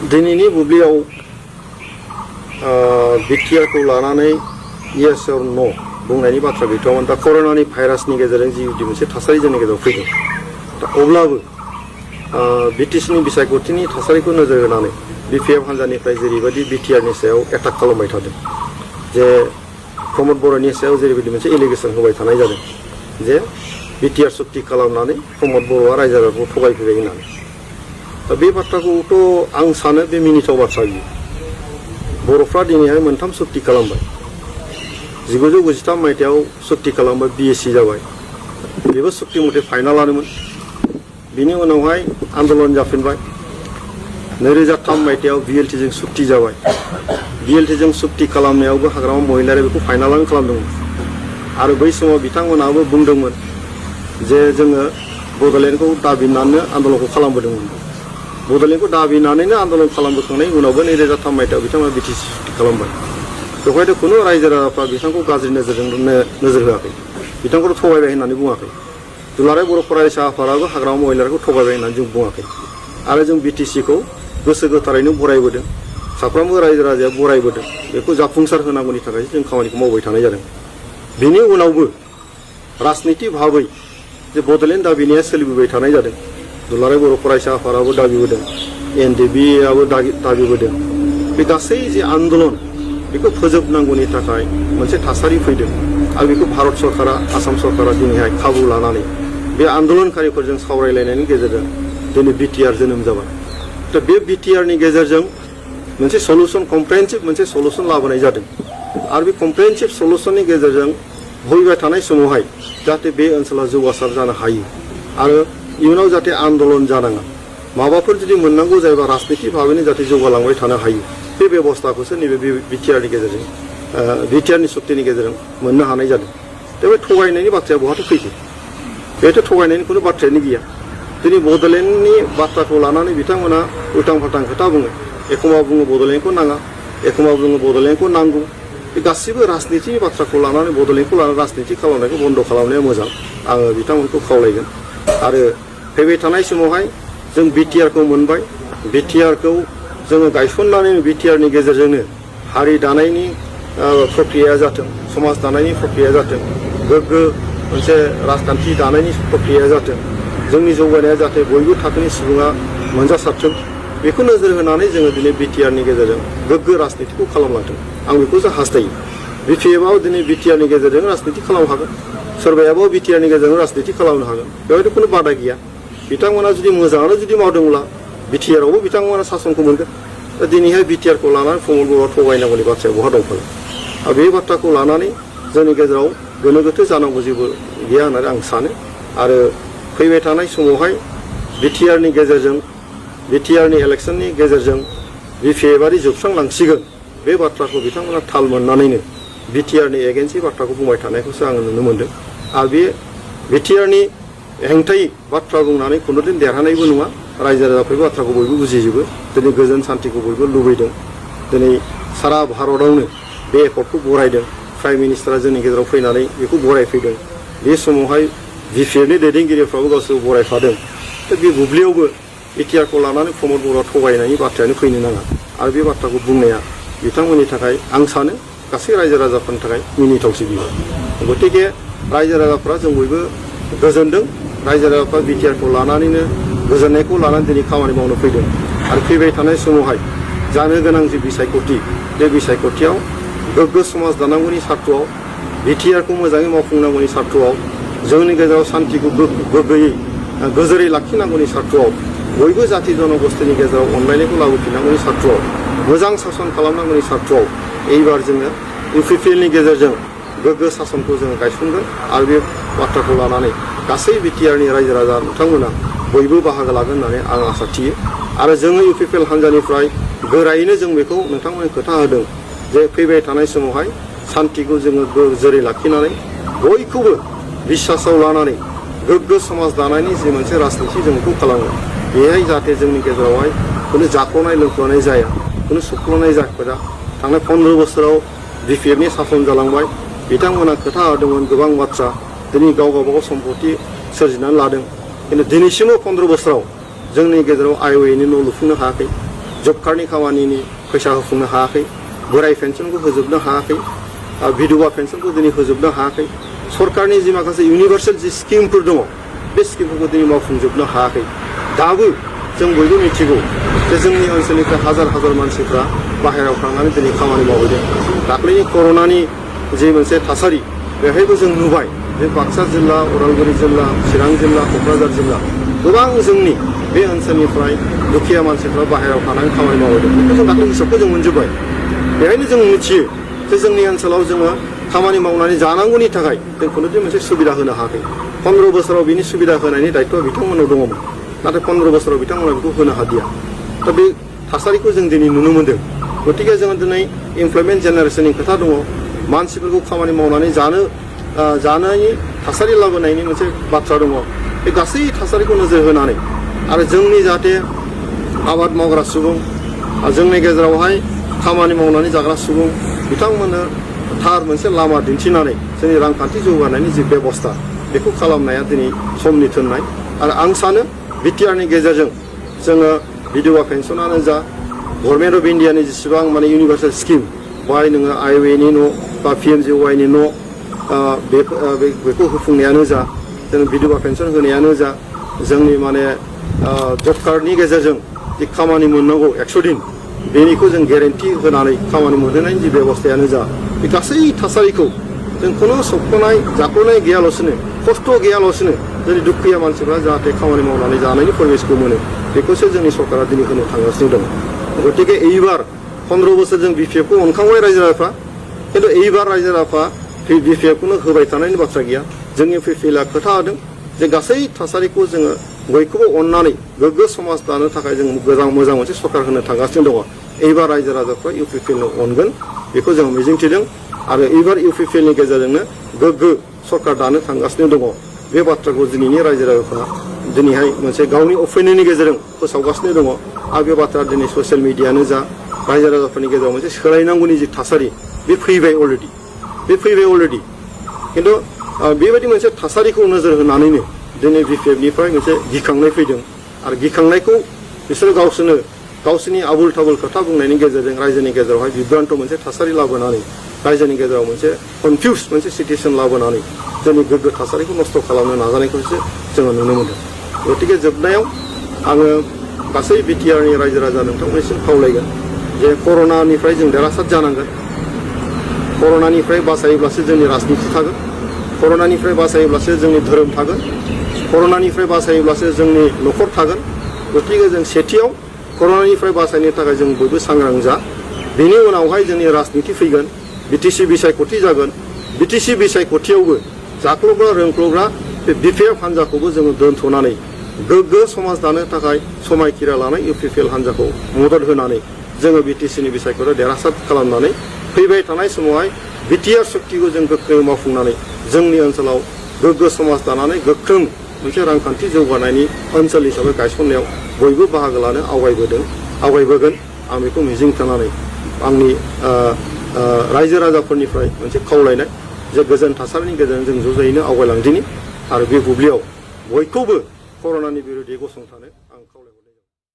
दिनैनि बुब्लियाव बिटिआरखौ लानानै येस अर नो बुंनायनि बाथ्रा गैथ'वामोन। दा कर'नानि भाइरासनि गेजेरजों जिबायदि मोनसे थासारि जोंनि गेजेराव फैदों, दा अब्लाबो बिटिसिनि बिसायख'थिनि थासारिखौ नोजोर होनानै बिपिएफ हान्जानिफ्राय जेरैबायदि बिटिआरनि सायाव एटाक खालामबाय थादों, जे प्रमद बर'नि सायाव जेरैबायदि मोनसे एलिगेसन होबाय थानाय जादों जे बिटिआर सुक्ति खालामनानै प्रमद बर'आ रायजो राजाखौ थगायफैबाय होननानै। दा बे बाथ्राखौथ' आं सानो बे मिनिथाव बाथ्रा बियो। बर'फ्रा दिनैहाय मोनथाम सुक्ति खालामबाय। 1993 मायथाइयाव सुक्ति खालामबाय, बिएसि जाबाय, बेबो सुक्ति मथे फाइनालानोमोन। बिनि उनावहाय आन्दलन जाफिनबाय। 2003 मायथाइयाव बिएलटिजों सुक्ति जाबाय। बिएलटिजों सुक्ति खालामनायावबो हाग्रामा महिलारि बेखौ फाइनालानो खालामदोंमोन। आरो बै समाव बिथांमोनाबो बुंदोंमोन जे जोङो बड'लेण्डखौ दाबिनानैनो आन्दलनखौ खालामबोदोंमोन। बड'लेण्डखौ दाबिनानैनो आन्दलन खालामबोखांनायनि उनावबो 2003 मायथाइयाव बिथांमोना बिटिसि सुक्ति खालामबाय। बेवहायथ' खुनु रायजो राजाफ्रा बिथांखौ गाज्रि नोजोरजों नोजोर होआखै, बिथांखौथ' थगायबाय होननानै बुङाखै। दुलाराय बर' फरायसा आफादाबो हाग्रामा महिलारिखौ थगायबाय होननानै जों बुङाखै। आरो जों बिटिसिखौ गोसो गोथारैनो बरायबोदों, साफ्रोमबो रायजो राजाया बरायबोदों। बेखौ जाफुंसार होनांगौनि थाखायसो जों खामानिखौ मावबाय थानाय जादों। बेनि उनावबो राजनिति भाबै जे बड'लेण्ड दाबिनाया सोलिबोबाय थानाय जादों। दुलाराय बर' फरायसा आफादाबो दाबिबोदों, एनडिबिआबो दाबिबोदों। बे गासै जे आन्दलन बेखौ फोजोबनांगौनि थाखाय मोनसे थासारि फैदों। आरो बेखौ भारत सरकारा, आसाम सरकारा दिनैहाय खाबु लानानै बे आन्दलनकारिफोरजों सावरायलायनायनि गेजेरजों दिनै बिटिआर जोनोम जाबाय। दा बे बिटिआरनि गेजेरजों मोनसे सलुसन, कमप्रेहेन्सिभ मोनसे सलुसन लाबोनाय जादों। आरो बे कमप्रेहेन्सिभ सलुसननि गेजेरजों फैबाय थानाय समावहाय जाहाथे बे ओनसोला जौगासार जानो हायो आरो इयुनाव जाहाथे आन्दलन जानाङा, माबाफोर जुदि मोननांगौ जायोबा राजनिति भाबैनो जाहाथे जौगालांबाय थानो हायो, बे बेबस्थाखौसो नैबे बिटिआरनि गेजेरजों, बिटिआरनि सुक्तिनि गेजेरजों मोननो हानाय जादों। दा बे थगायनायनि बाथ्राया बहाथो फैखो? बेथ' थगायनायनि खुनु बाथ्रायानो गैया। दिनै बड'लेण्डनि बाथ्राखौ लानानै बिथांमोना उल्टां फाल्टां खोथा बुङो। एखम्बा बुङो बड'लेण्डखौ नाङा, एखम्बा बुङो बड'लेण्डखौ नांगौ। बे गासिबो राजनितिनि बाथ्राखौ लानानै बड'लेण्डखौ लानानै राजनिति खालामनायखौ बन्द' खालामनाया मोजां। आङो बिथांमोनखौ खावलायगोन। आरो फैबाय थानाय समावहाय जों बिटिआरखौ मोनबाय। बिटिआरखौ जोङो गायसननानै बिटिआरनि गेजेरजोंनो हारि दानायनि प्रक्रियाया जाथों, समाज दानायनि प्रक्रियाया जाथों, गोग्गो मोनसे राजखान्थि दानायनि प्रक्रियाया जाथों, जोंनि जौगानाया जाहाथे बयबो थाखोनि सुबुङा मोनजासारथों, बेखौ नोजोर होनानै जोङो दिनै बिटिआरनि गेजेरजों गोग्गो राजनितिखौ खालामलांथों। आं बेखौसो हास्थायो। बिपिएफआव दिनै बिटिआरनि गेजेरजों राजनिति खालामनो हागोन, सोरबायाबो बिटिआरनि गेजेरजों राजनिति खालामनो हागोन। बेवहायथ' खुनु बादा गैया। बिथांमोना जुदि मोजाङानो जुदि मावदोंब्ला बिटिआरआवबो बिथांमोना सासनखौ मोनगोन। दा दिनैहाय बिटिआरखौ लानानै प्रमद बर'आ थगायनांगौनि बाथ्राया बहा दंफायो? आरो बे बाथ्राखौ लानानै जोंनि गेजेराव गोनो गोथो जानांगौ जेबो गैया होननानै आं सानो। आरो फैबाय थानाय समावहाय बिटिआरनि गेजेरजों, बिटिआरनि इलेक्सननि गेजेरजों बिपिएफआरि जोबस्रांलांसिगोन, बे बाथ्राखौ बिथांमोना थाल मोननानैनो बिटिआरनि एगेन्सै बाथ्राखौ बुंबाय थानायखौसो आङो नुनो मोन्दों। आरो बे बिटिआरनि हेंथायै बाथ्रा बुंनानै खुनुदिन देरहानायबो नङा। रायजो राजाफोरनि बाथ्राखौ बयबो बुजिजोबो। दिनै गोजोन सान्थिखौ बयबो लुबैदों। दिनै सारा भारतआवनो बे एफर्टखौ बरायदों। प्राइम मिनिस्टारा जोंनि गेजेराव फैनानै बेखौ बरायफैदों। बे समावहाय बिपिएफनि दैदेनगिरिफ्राबो गावसोरखौ बरायफादों। दा बे बुब्लियावबो बिटिआरखौ लानानै प्रमद बर'आ थगायनायनि बाथ्रायानो फैनो नाङा। आरो बे बाथ्राखौ बुंनाया बिथांमोननि थाखाय, आं सानो गासै रायजो राजाफोरनि थाखाय मिनिथावसो बियो। गतिके रायजो राजाफ्रा जों बयबो गोजोनदों। रायजो राजाफ्रा बिटिआरखौ लानानैनो गोजोननायखौ लानानै दिनै खामानि मावनो फैदों। आरो फैबाय थानाय समावहाय जानो गोनां जे बिसायख'थि, बे बिसायख'थियाव गोग्गो समाज दानांगौनि सार्थआव, बिटिआरखौ मोजाङै मावफुंनांगौनि सार्थआव, जोंनि गेजेराव सान्थिखौ गोग्गोयै गोजोरै लाखिनांगौनि सार्थआव, बयबो जाथि जनगोष्ठीनि गेजेराव अनलायनायखौ लाबोफिननांगौनि सार्थआव, मोजां सासन खालामनांगौनि सार्थआव एबार जोङो इउपिपिएलनि गेजेरजों गोग्गो सासनखौ जोङो गायसनगोन। आरो बे बाथ्राखौ लानानै गासै बिटिआरनि रायजो राजा नोंथांमोना बयबो बाहागो लागोन होननानै आं आसा थियो। आरो जोङो इउपिपिएल हान्जानिफ्राय गोरायैनो जों बेखौ नोंथांमोननो खोथा होदों जे फैबाय थानाय समावहाय सान्थिखौ जोङो गोजोरै लाखिनानै बयखौबो बिसासाव लानानै गोग्गो समाज दानायनि जि मोनसे राजनिति जों बेखौ खालामो। बेहाय जाहाथे जोंनि गेजेरावहाय खुनु जाख्ल'नाय लोंख्ल'नाय जाया, खुनु सुख्ल'नाय जाफेरा। थांनाय 15 बोसोराव बिपिएफनि सासन जालांबाय। बिथांमोना खोथा होदोंमोन गोबां बाथ्रा, दिनै गाव गावबागाव सम्पति सोरजिनानै लादों। खिन्थु दिनैसिमबो 15 बोसोराव जोंनि गेजेराव आइअएनि न' लुफुंनो हायाखै। जब कार्डनि खामानिनि फैसा होफुंनो हायाखै बोराय पेन्सनखौ होजोबनो हायाखै बिधवा पेन्सनखौ दिनै होजोबनो हायाखै सरकारनि जि माखासे इउनिभार्सेल जि स्किमफोर दङ बे स्किमफोरखौ दिनै मावफुंजोबनो हायाखै दाबो जों बयबो मिथिगौ जे जोंनि ओनसोलनिफ्राय हाजार हाजार मानसिफ्रा बाहेरायाव थांनानै दिनै खामानि मावहैदों दाख्लैनि कर'नानि जि मोनसे थासारि बेवहायबो जों नुबाय जे बाक्सा जिल्ला उदालगुरि जिल्ला चिरां जिल्ला क'क्राझार जिल्ला गोबां जोंनि बे ओनसोलनिफ्राय दुखिया मानसिफ्रा बाहेरायाव थानानै खामानि मावहैदों बेखौ जों दाख्लै हिसाबखौ जों मोनजोब्बाय बेहायनो जों मिथियो जे जोंनि ओनसोलाव जोङो खामानि मावनानै जानांगौनि थाखाय जोंखौनो जे मोनसे सुबिदा होनो हायाखै 15 बोसोराव बिनि सुबिदा होनायनि दायित्वआ बिथांमोनाव दङमोन नाथाय 15 बोसोराव बिथांमोना बेखौ होनो हादिया दा बे थासारिखौ जों दिनै नुनो मोनदों गतिके जोङो दिनै इमप्लयमेन्ट जेनेरेसननि खोथा दङ मानसिफोरखौ खामानि मावनानै जानायनि थासारि लाबोनायनि मोनसे बाथ्रा दङ बे गासै थासारिखौ नोजोर होनानै आरो जोंनि जाहाथे आबाद मावग्रा सुबुं जोंनि गेजेरावहाय खामानि मावनानै जाग्रा सुबुं बिथांमोननो थार मोनसे लामा दिन्थिनानै जोंनि रांखान्थि जौगानायनि जि बेबस्था बेखौ खालामनाया दिनै समनि थिननाय आरो आं सानो बिटिआरनि गेजेरजों जोङो बिधवा पेन्सनानो जा गभर्नमेन्ट अफ इन्डियानि जेसेबां माने इउनिभार्सेल स्किम बेवहाय नोङो आइवेनि न' बा पिएमजिवाइनि न' बेखौ होफुंनायानो जा जों बिधवा पेन्सन होनायानो जा जोंनि माने जब कार्डनि गेजेरजों जि खामानि मोननांगौ 100 दिन बेनिखौ जों गेरेन्टि होनानै खामानि मोनहोनायनि जि बेबस्थायानो जा बे गासै थासारिखौ जों खुनु सोबख'नाय जाख'नाय गैयाल'सिनो खस्थ' गैयाल'सिनो जोंनि दुखिया मानसिफ्रा जाहाथे खामानि मावनानै जानायनि परिबेसखौ मोनो बेखौसो जोंनि सरकारा दिनै होनो थांगासिनो दङ गतिके এইবার 15 बोसोर जों बिपिएफखौ अनखांबाय रायजो राजाफ्रा खिन्थु এইবার रायजो राजाफ्रा बिपिएफखौनो होबाय थानायनि बाथ्रा गैया जोंनि पिपिएलआ खोथा होदों जे गासै थासारिखौ जोङो बयखौबो अननानै गोग्गो समाज दानो थाखाय जों मोजां मोनसे सरकार होनो थांगासिनो दङ এইবার रायजो राजाफ्रा इउपिपिएलनो अनगोन बेखौ जों मिजिंथिदों आरो এইবার इउपिपिएलनि गेजेरजोंनो गोग्गो सरकार दानो थांगासिनो दङ बे बाथ्राखौ दिनैनि रायजो राजाफ्रा दिनैहाय मोनसे गावनि अपिनियननि गेजेरजों फोसावगासिनो दङ आरो बे बाथ्रा दिनै ससियेल मिडियानो जा रायजो राजाफोरनि गेजेराव मोनसे सोलायनांगौनि जि थासारि बे फैबाय अलरेडि खिन्थु बेबायदि मोनसे थासारिखौ नोजोर होनानैनो दिनै बिपिएफनिफ्राय मोनसे गिखांनाय फैदों आरो गिखांनायखौ बिसोरो गावसोरनि आबुल थाबुल खोथा बुंनायनि गेजेरजों रायजोनि गेजेरावहाय बिब्रान्त मोनसे थासारि लाबोनानै रायजोनि गेजेराव मोनसे कनफिउज मोनसे सिटुएसन लाबोनानै जोंनि गोग्गो थासारिखौ नस्थ' खालामनो नाजानायखौसो जोङो नुनो मोनदों गतिके जोबनायाव आङो गासै बिटिआरनि रायजो राजा नोंथांमोननिसिम खावलायगोन जे कर'नानिफ्राय जों देरहासार जानांगोन कर'नानिफ्राय बासायोब्लासो जोंनि राजनिति थागोन कर'नानिफ्राय बासायोब्लासो जोंनि धोरोम थागोन कर'नानिफ्राय बासायोब्लासो जोंनि न'खर थागोन गतिके जों सेथियाव कर'नानिफ्राय बासायनो थाखाय जों बयबो सांग्रां जा बेनि उनावहाय जोंनि राजनिति फैगोन बिटिसि बिसायख'थि जागोन बिटिसि बिसायख'थियावबो जाख्ल'ग्रा रोंख्ल'ग्रा बे बिपिएफ हान्जाखौबो जोङो दोनथ'नानै गोग्गो समाज दानो थाखाय समायखिरा लानाय इउपिपिएल हान्जाखौ मदद होनानै जोङो बिटिसिनि बिसायख'थियाव देरहासार खालामनानै फैबाय थानाय समावहाय बिटिआर सक्तिखौ जों गोख्रोङै मावफुंनानै जोंनि ओनसोलाव गोग्गो समाज दानानै गोख्रों मोनसे रांखान्थि जौगानायनि ओनसोल हिसाबै गायसननायाव बयबो बाहागो लानो आवगायबोगोन आं बेखौ मिजिंथिनानै आंनि रायजो राजाफोरनिफ्राय मोनसे खावलायनाय जे गोजोन थासारिनि गेजेरजों जों ज' ज'यैनो आवगायलांदिनि आरो बे बुब्लियाव बयखौबो कर'नानि बिरुद्धै गसंथानो